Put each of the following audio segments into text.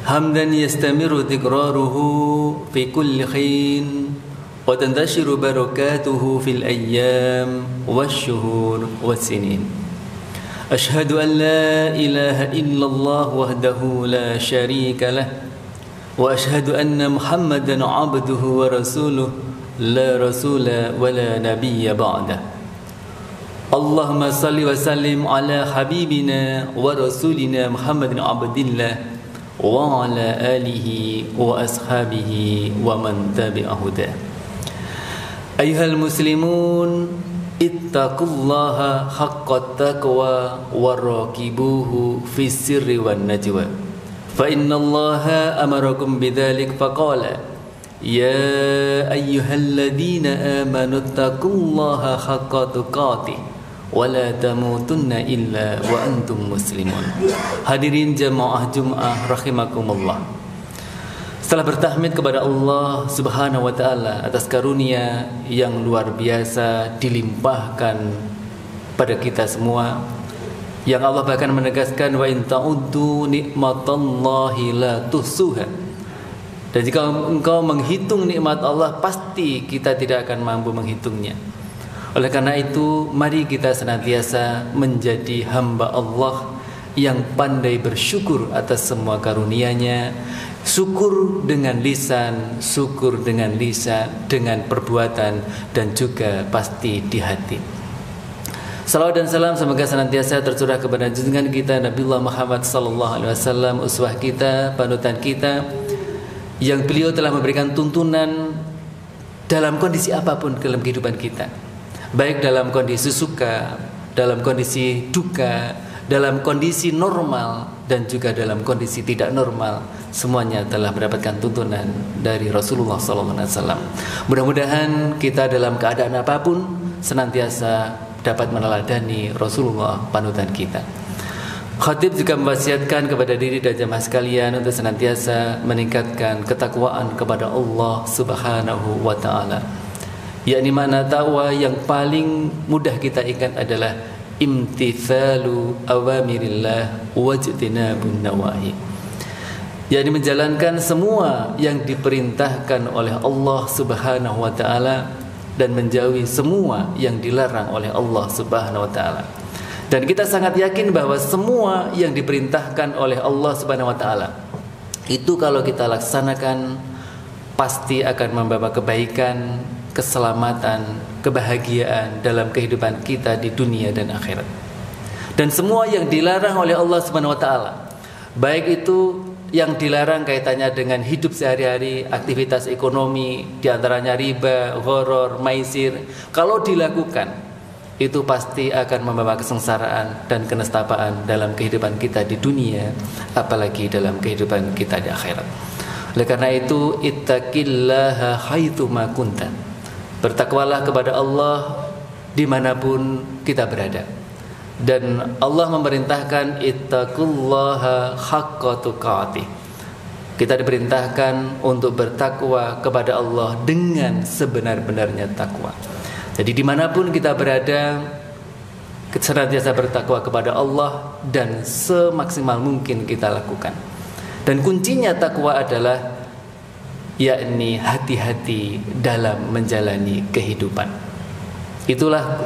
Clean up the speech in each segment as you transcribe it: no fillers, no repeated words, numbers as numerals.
حمدا يستمر تكراره في كل حين وتنتشر بركاته في الأيام والشهور والسنين. أشهد أن لا إله إلا الله وحده لا شريك له وأشهد أن محمدا عبده ورسوله لا رسول ولا نبي بعده. اللهم صل وسلم على حبيبنا ورسولنا محمد عبد الله وعلى آله وأصحابه ومن تبع هداه. أيها المسلمون اتقوا الله حق التقوى وراقبوه في السر والنجوى فإن الله أمركم بذلك فقال يا أيها الذين آمنوا اتقوا الله حق تقاته ولا تموتن إلا وأنتم مسلمون. Hadirin jamaah Jumat rahimakumullah. Setelah bertahmid kepada Allah Subhanahu wa taala atas karunia yang luar biasa dilimpahkan pada kita semua, yang Allah bahkan menegaskan wa in ta'uddu nikmatallahi la tuhsuha. Dan jika engkau menghitung nikmat Allah, pasti kita tidak akan mampu menghitungnya. Oleh karena itu, mari kita senantiasa menjadi hamba Allah yang pandai bersyukur atas semua karunia-Nya. Syukur dengan lisan, syukur dengan lisan, dengan perbuatan, dan juga pasti di hati. Salawat dan salam semoga senantiasa tercurah kepada junjungan kita Nabiullah Muhammad sallallahu alaihi wasallam, uswah kita, panutan kita, yang beliau telah memberikan tuntunan dalam kondisi apapun dalam kehidupan kita, baik dalam kondisi suka, dalam kondisi duka, dalam kondisi normal, dan juga dalam kondisi tidak normal. Semuanya telah mendapatkan tuntunan dari Rasulullah SAW. Mudah-mudahan kita dalam keadaan apapun senantiasa dapat meneladani Rasulullah, panutan kita. Khatib juga mewasiatkan kepada diri dan jamaah sekalian untuk senantiasa meningkatkan ketakwaan kepada Allah Subhanahu wa taala. Yakni makna takwa yang paling mudah kita ingat adalah imtithalu awamirillah wajtinabun nawahi. Yakni menjalankan semua yang diperintahkan oleh Allah Subhanahu wa taala dan menjauhi semua yang dilarang oleh Allah Subhanahu wa taala. Dan kita sangat yakin bahwa semua yang diperintahkan oleh Allah Subhanahu wa taala itu kalau kita laksanakan pasti akan membawa kebaikan, keselamatan, kebahagiaan dalam kehidupan kita di dunia dan akhirat. Dan semua yang dilarang oleh Allah Subhanahu wa taala, baik itu yang dilarang kaitannya dengan hidup sehari-hari, aktivitas ekonomi, diantaranya riba, gharar, maisir, kalau dilakukan itu pasti akan membawa kesengsaraan dan kenestapaan dalam kehidupan kita di dunia, apalagi dalam kehidupan kita di akhirat. Oleh karena itu, ittaqillaha haitsu ma kunta. Bertakwalah kepada Allah dimanapun kita berada. Dan Allah memerintahkan ittaqullaha haqqa tuqatih. Kita diperintahkan untuk bertakwa kepada Allah dengan sebenar-benarnya takwa. Jadi dimanapun kita berada, senantiasa bertakwa kepada Allah dan semaksimal mungkin kita lakukan. Dan kuncinya takwa adalah yakni hati-hati dalam menjalani kehidupan. Itulah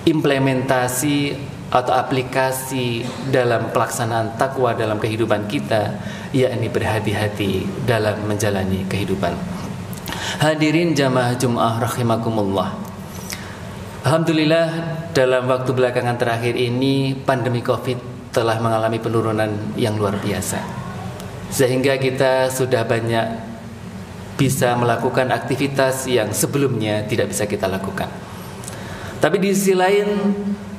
implementasi atau aplikasi dalam pelaksanaan takwa dalam kehidupan kita, yakni berhati-hati dalam menjalani kehidupan. Hadirin jamaah Jumat rahimakumullah. Alhamdulillah, dalam waktu belakangan terakhir ini pandemi Covid telah mengalami penurunan yang luar biasa, sehingga kita sudah banyak bisa melakukan aktivitas yang sebelumnya tidak bisa kita lakukan. Tapi di sisi lain,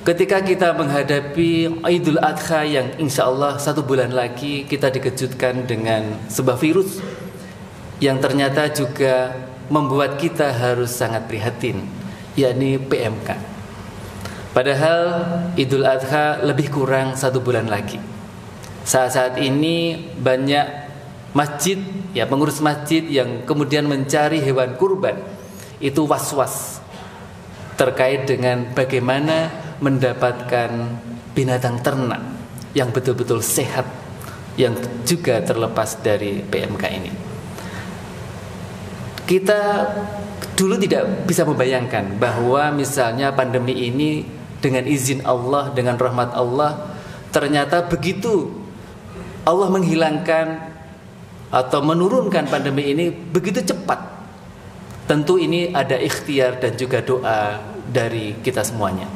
ketika kita menghadapi Idul Adha yang insya Allah 1 bulan lagi, kita dikejutkan dengan sebuah virus yang ternyata juga membuat kita harus sangat prihatin, yakni PMK. Padahal Idul Adha lebih kurang 1 bulan lagi. Saat-saat ini banyak masjid, ya pengurus masjid yang kemudian mencari hewan kurban itu was-was terkait dengan bagaimana mendapatkan binatang ternak yang betul-betul sehat, yang juga terlepas dari PMK ini. Kita dulu tidak bisa membayangkan bahwa misalnya pandemi ini dengan izin Allah, dengan rahmat Allah, ternyata begitu Allah menghilangkan atau menurunkan pandemi ini begitu cepat. Tentu ini ada ikhtiar dan juga doa dari kita semuanya.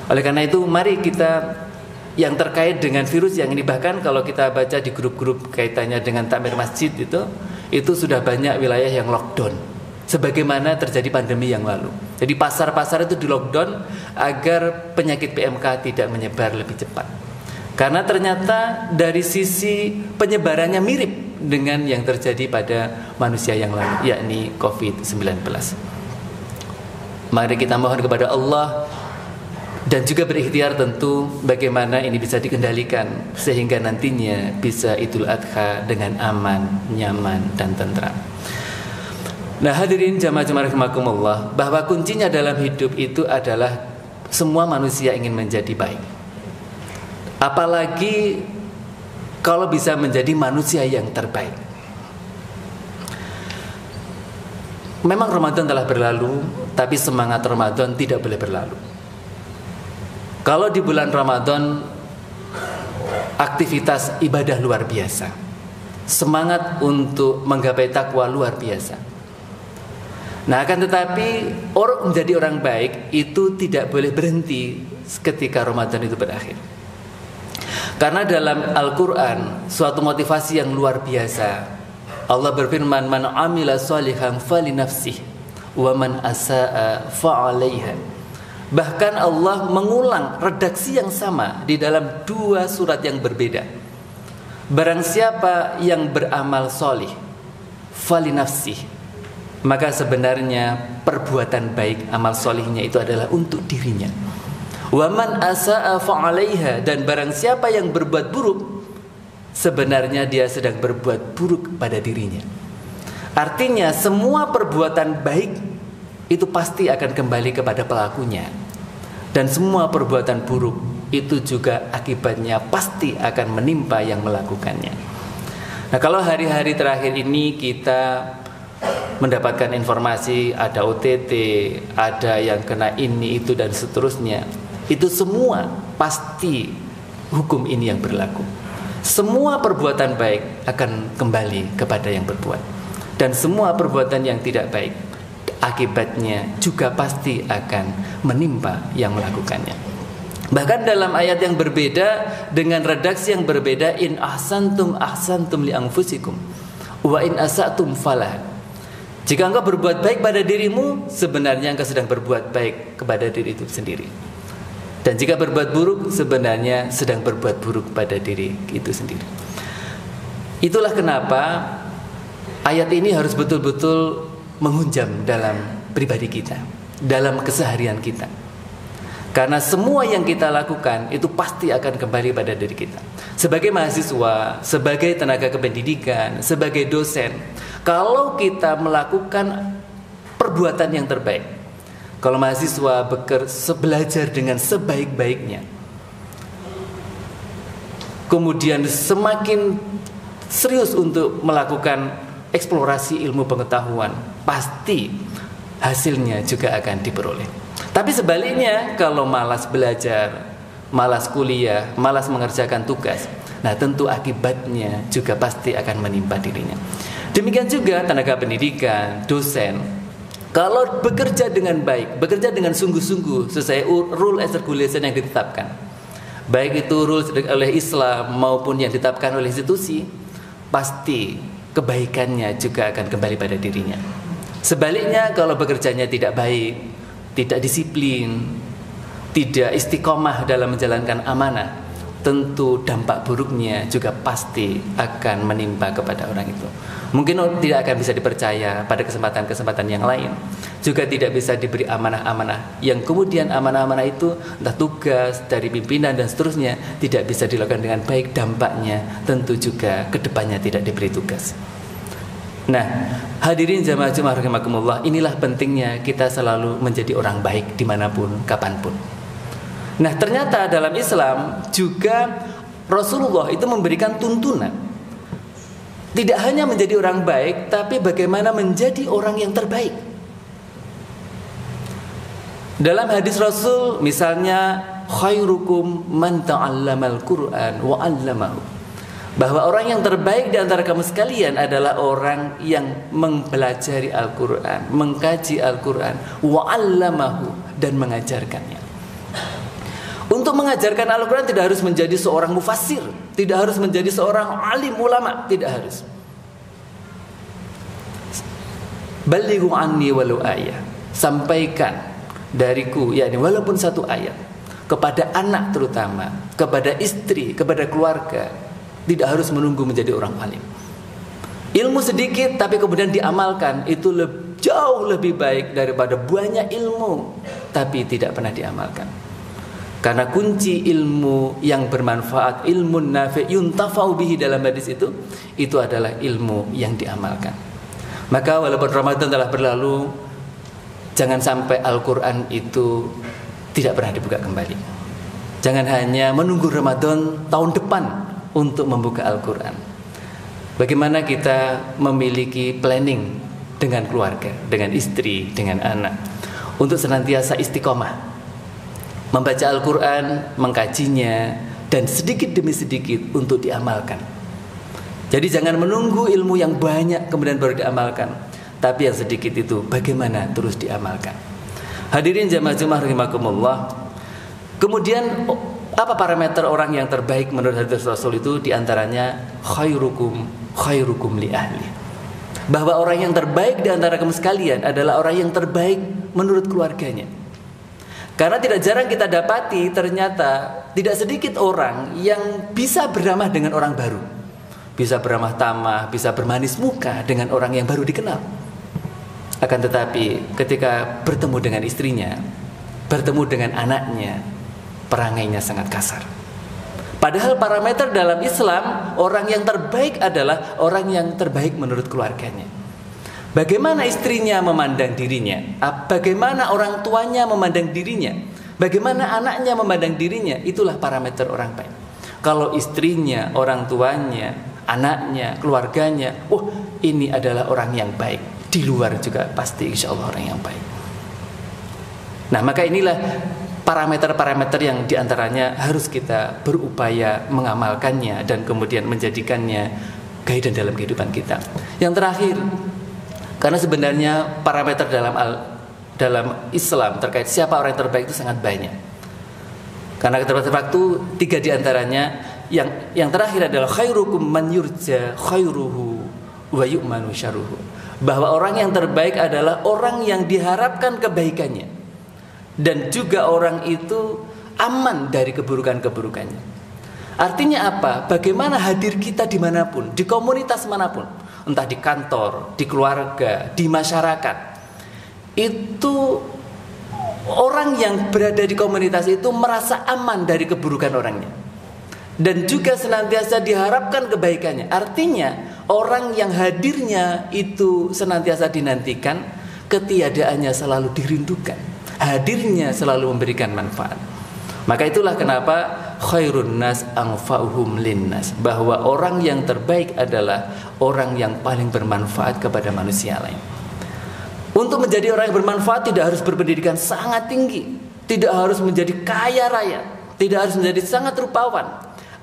Oleh karena itu mari kita yang terkait dengan virus yang ini, bahkan kalau kita baca di grup-grup kaitannya dengan takmir masjid itu sudah banyak wilayah yang lockdown sebagaimana terjadi pandemi yang lalu. Jadi pasar-pasar itu di lockdown agar penyakit PMK tidak menyebar lebih cepat. Karena ternyata dari sisi penyebarannya mirip dengan yang terjadi pada manusia yang lalu, yakni COVID-19. Mari kita mohon kepada Allah dan juga berikhtiar tentu bagaimana ini bisa dikendalikan sehingga nantinya bisa Idul Adha dengan aman, nyaman, dan tentram. Nah hadirin jamaah rahimakumullah, bahwa kuncinya dalam hidup itu adalah semua manusia ingin menjadi baik. Apalagi kalau bisa menjadi manusia yang terbaik. Memang Ramadan telah berlalu, tapi semangat Ramadan tidak boleh berlalu. Kalau di bulan Ramadan aktivitas ibadah luar biasa, semangat untuk menggapai takwa luar biasa. Nah akan tetapi orang menjadi orang baik itu tidak boleh berhenti ketika Ramadan itu berakhir. Karena dalam Al-Quran suatu motivasi yang luar biasa. Allah berfirman, man amila sholihan fali nafsih wa man asa'a fa'alaiha. Bahkan Allah mengulang redaksi yang sama di dalam dua surat yang berbeda. Barang siapa yang beramal solih fali nafsih, maka sebenarnya perbuatan baik amal solihnya itu adalah untuk dirinya. Wa man asa'a fa'alaiha, dan barang siapa yang berbuat buruk, sebenarnya dia sedang berbuat buruk pada dirinya. Artinya semua perbuatan baik itu pasti akan kembali kepada pelakunya, dan semua perbuatan buruk itu juga akibatnya pasti akan menimpa yang melakukannya. Nah kalau hari-hari terakhir ini kita mendapatkan informasi ada OTT, ada yang kena ini itu dan seterusnya, itu semua pasti hukum ini yang berlaku. Semua perbuatan baik akan kembali kepada yang berbuat, dan semua perbuatan yang tidak baik akibatnya juga pasti akan menimpa yang melakukannya. Bahkan dalam ayat yang berbeda dengan redaksi yang berbeda, in ahsantum ahsantum li anfusikum wa in asatum falah. Jika engkau berbuat baik pada dirimu, sebenarnya engkau sedang berbuat baik kepada diri itu sendiri. Dan jika berbuat buruk, sebenarnya sedang berbuat buruk pada diri itu sendiri. Itulah kenapa ayat ini harus betul-betul menghunjam dalam pribadi kita, dalam keseharian kita. Karena semua yang kita lakukan itu pasti akan kembali pada diri kita. Sebagai mahasiswa, sebagai tenaga kependidikan, sebagai dosen, kalau kita melakukan perbuatan yang terbaik, kalau mahasiswa belajar dengan sebaik-baiknya, kemudian semakin serius untuk melakukan eksplorasi ilmu pengetahuan, pasti hasilnya juga akan diperoleh. Tapi sebaliknya, kalau malas belajar, malas kuliah, malas mengerjakan tugas, nah tentu akibatnya juga pasti akan menimpa dirinya. Demikian juga tenaga pendidikan, dosen, kalau bekerja dengan baik, bekerja dengan sungguh-sungguh sesuai rule and regulation yang ditetapkan, baik itu rules oleh Islam maupun yang ditetapkan oleh institusi, pasti kebaikannya juga akan kembali pada dirinya. Sebaliknya, kalau bekerjanya tidak baik, tidak disiplin, tidak istiqomah dalam menjalankan amanah, tentu dampak buruknya juga pasti akan menimpa kepada orang itu. Mungkin tidak akan bisa dipercaya pada kesempatan-kesempatan yang lain, juga tidak bisa diberi amanah-amanah, yang kemudian amanah-amanah itu entah tugas dari pimpinan dan seterusnya tidak bisa dilakukan dengan baik, dampaknya tentu juga kedepannya tidak diberi tugas. Nah, hadirin jamaah rahimakumullah, inilah pentingnya kita selalu menjadi orang baik dimanapun, kapanpun. Nah, ternyata dalam Islam juga Rasulullah itu memberikan tuntunan. Tidak hanya menjadi orang baik, tapi bagaimana menjadi orang yang terbaik. Dalam hadis Rasul misalnya, khairukum man ta'allamal Qur'an wa 'allamahu. Bahwa orang yang terbaik di antara kamu sekalian adalah orang yang mempelajari Al-Qur'an, mengkaji Al-Qur'an, wa 'allamahu, dan mengajarkannya. Untuk mengajarkan Al-Quran tidak harus menjadi seorang mufassir, tidak harus menjadi seorang alim ulama, tidak harus. Balighu anni walau ayah, sampaikan dariku, yakni walaupun satu ayat, kepada anak terutama, kepada istri, kepada keluarga. Tidak harus menunggu menjadi orang alim. Ilmu sedikit tapi kemudian diamalkan, itu jauh lebih baik daripada banyak ilmu tapi tidak pernah diamalkan. Karena kunci ilmu yang bermanfaat, ilmu nafi' yuntafa'u bihi dalam hadis itu adalah ilmu yang diamalkan. Maka walaupun Ramadan telah berlalu, jangan sampai Al-Quran itu tidak pernah dibuka kembali. Jangan hanya menunggu Ramadan tahun depan untuk membuka Al-Quran. Bagaimana kita memiliki planning dengan keluarga, dengan istri, dengan anak, untuk senantiasa istiqomah membaca Al-Quran, mengkajinya, dan sedikit demi sedikit untuk diamalkan. Jadi jangan menunggu ilmu yang banyak kemudian baru diamalkan, tapi yang sedikit itu bagaimana terus diamalkan. Hadirin jamaah Jumat rahimakumullah. Kemudian apa parameter orang yang terbaik menurut hadis Rasul itu? Diantaranya khairukum li ahli. Bahwa orang yang terbaik di antara kamu sekalian adalah orang yang terbaik menurut keluarganya. Karena tidak jarang kita dapati ternyata tidak sedikit orang yang bisa beramah dengan orang baru, bisa beramah tamah, bisa bermanis muka dengan orang yang baru dikenal. Akan tetapi ketika bertemu dengan istrinya, bertemu dengan anaknya, perangainya sangat kasar. Padahal parameter dalam Islam, orang yang terbaik adalah orang yang terbaik menurut keluarganya. Bagaimana istrinya memandang dirinya, bagaimana orang tuanya memandang dirinya, bagaimana anaknya memandang dirinya, itulah parameter orang baik. Kalau istrinya, orang tuanya, anaknya, keluarganya, ini adalah orang yang baik. Di luar juga pasti insya Allah orang yang baik. Nah, maka inilah parameter-parameter yang diantaranya harus kita berupaya mengamalkannya dan kemudian menjadikannya guidance dalam kehidupan kita. Yang terakhir, karena sebenarnya parameter dalam Islam terkait siapa orang yang terbaik itu sangat banyak. Karena keterbatasan waktu, 3 diantaranya. Yang terakhir adalah khairukum man yurja khairuhu wa yu'manu syarruhu. Bahwa orang yang terbaik adalah orang yang diharapkan kebaikannya, dan juga orang itu aman dari keburukan-keburukannya. Artinya apa? Bagaimana hadir kita dimanapun, di komunitas manapun, entah di kantor, di keluarga, di masyarakat, itu orang yang berada di komunitas itu merasa aman dari keburukan orangnya, dan juga senantiasa diharapkan kebaikannya. Artinya orang yang hadirnya itu senantiasa dinantikan, ketiadaannya selalu dirindukan, hadirnya selalu memberikan manfaat. Maka itulah kenapa khairun nas anfa'uhum linnas, bahwa orang yang terbaik adalah orang yang paling bermanfaat kepada manusia lain. Untuk menjadi orang yang bermanfaat tidak harus berpendidikan sangat tinggi, tidak harus menjadi kaya raya, tidak harus menjadi sangat rupawan,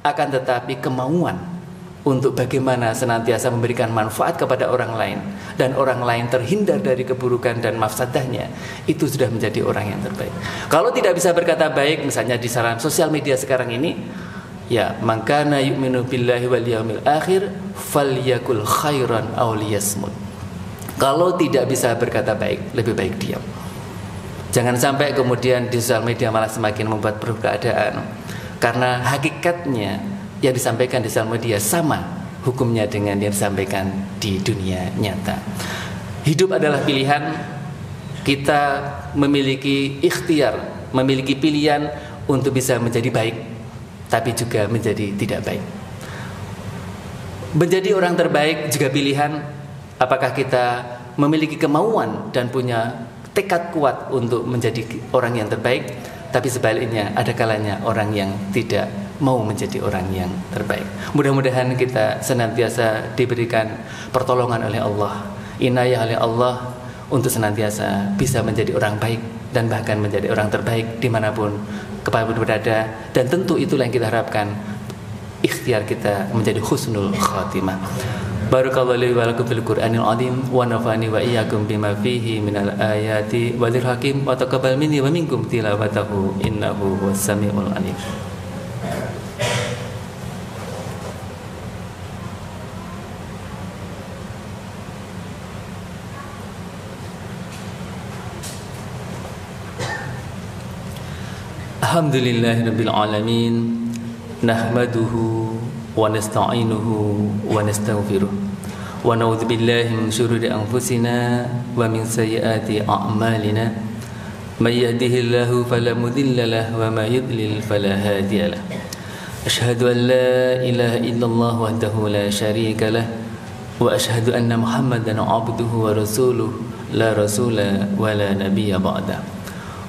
akan tetapi kemauan untuk bagaimana senantiasa memberikan manfaat kepada orang lain dan orang lain terhindar dari keburukan dan mafsadahnya, itu sudah menjadi orang yang terbaik. Kalau tidak bisa berkata baik, misalnya di saran sosial media sekarang ini, ya, man kana yu'minu billahi wal yaumil akhir falyakul khairan aw liyasmut. Kalau tidak bisa berkata baik, lebih baik diam. Jangan sampai kemudian di sosial media malah semakin membuat buruk keadaan, karena hakikatnya yang disampaikan di sosial media sama hukumnya dengan yang disampaikan di dunia nyata. Hidup adalah pilihan. Kita memiliki ikhtiar, memiliki pilihan untuk bisa menjadi baik, tapi juga menjadi tidak baik. Menjadi orang terbaik juga pilihan. Apakah kita memiliki kemauan dan punya tekad kuat untuk menjadi orang yang terbaik, tapi sebaliknya ada kalanya orang yang tidak mau menjadi orang yang terbaik. Mudah-mudahan kita senantiasa diberikan pertolongan oleh Allah, inayah oleh Allah untuk senantiasa bisa menjadi orang baik dan bahkan menjadi orang terbaik dimanapun berada. Dan tentu itulah yang kita harapkan, ikhtiar kita menjadi husnul khatimah. Barakallahu li wa lakum fil Qur'anil azim wa nafa'ani wa iyyakum bima fihi minal ayati wa dzikr hakim wa taqabbal minni wa minkum tilawatahu innahu was samiul alim. Alhamdulillahirabbil alamin, nahmaduhu wa nasta'inuhu wa nastaghfiruh wa na'udzu billahi min syururi anfusina wa min sayyiati a'malina may yahdihillahu fala mudilla lahu wa may yudlil fala hadiya lahu. Asyhadu an la ilaha illallah wahdahu la syarika lah wa asyhadu anna Muhammadan 'abduhu wa rasuluh la rasula wa la nabiyya ba'da.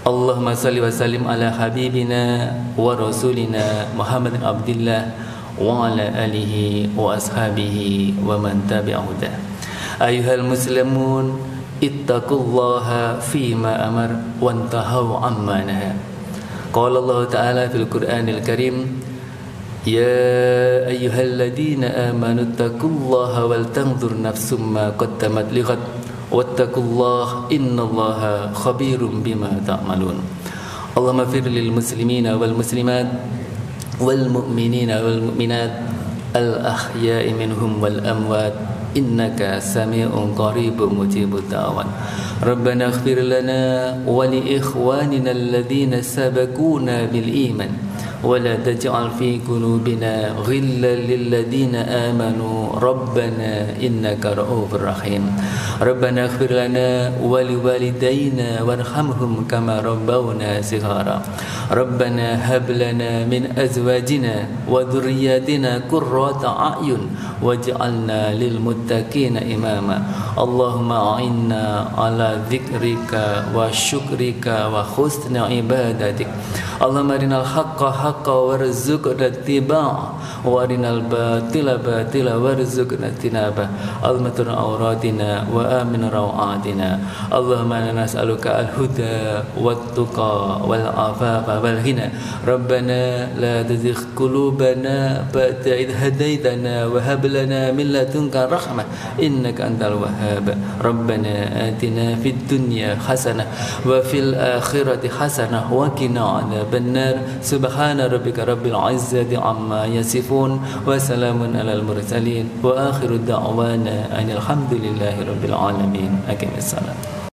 Allahumma salli wa sallim ala habibina wa rasulina Muhammadin abdillah wa ala alihi wa ashabihi wa man tabi'ahu. Ayuhal muslimun, ittaqullaha fima amar wa antahu amma naha. Qala Allah Ta'ala fil Qur'anil Karim, ya ayyuhalladzina amanu ittaqullaha wal tanzur nafsum ma qaddamat lighad wattaqullaha innallaha khabirum bima ta'malun. Allahumma fir lil muslimina wal muslimat wal mu'minina wal mu'minat al ahya'i minhum wal amwat innaka sami'un qaribun mujibud da'wat. Rabbana ighfir lana wa li ikhwanina alladhina sabaquna bil iman wa la taj'al fi qulubina ghillan lil ladzina amanu rabbana innaka ra'ufur rahim. Rabbana ighfir lana wa li walidayna warhamhum kama rabbawna shighara. Rabbana hab lana min azwajina wa dhurriyyatina qurrata a'yun waj'alna lil muttaqina imama. Allahumma a'inna ala dzikrika wa syukrika wa husni ibadatik. Allahumma arinal haqqa haqqa warzuqna ittiba'ah wa arinal batila batila warzuqna ijtinabah. Allahumma tur auratina wa amin rawatina. Allahumma inna nas'aluka al-huda wat-tuqa wal afafa wal ghina. Rabbana la tuzigh qulubana ba'da idh hadaitana wa hab lana min ladunka rahmah innaka antal wahhab. Rabbana atina fid dunya hasanah wa fil akhirati hasanah wa qina adzabannar. Subhana rabbika rabbil izzati amma yasifun wa salamun alal mursalin wa akhiru da'wana alhamdulillahi rabbil alamin. Aqimissalam.